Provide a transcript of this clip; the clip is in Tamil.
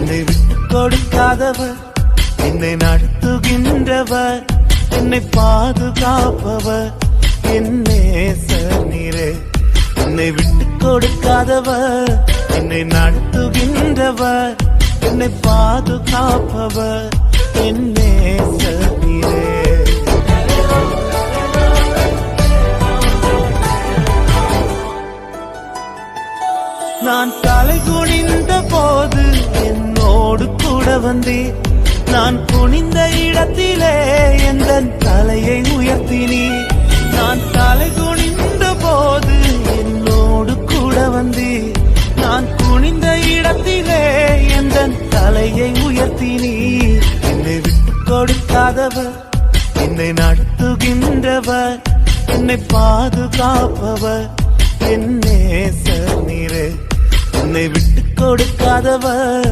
என்னை விட்டு கொடுக்காதவர், என்னை நடத்துகின்றவர், என்னை பாதுகாப்பவர், என் நேசர் நீரே. என்னை விட்டு கொடுக்காதவர், என்னை நடத்துகின்றவர், என்னை பாதுகாப்பவர், என் நேசர் நீரே. நான் தலை குனிந்த போது என்னோடு கூட வந்தீர். நான் குனிந்த இடத்திலே எந்த தலையை உயர்த்தினீர். நான் தலை குனிந்த போது என்னோடு கூட வந்தீர். நான் குனிந்த இடத்திலே எந்த தலையை உயர்த்தினீர். என்னை விட்டு கொடுக்காதவர், என்னை நடத்துகின்றவர், என்னை பாதுகாப்பவர், என் நேசர் நீரே. என்னை விட்டு கொடுக்காதவர்,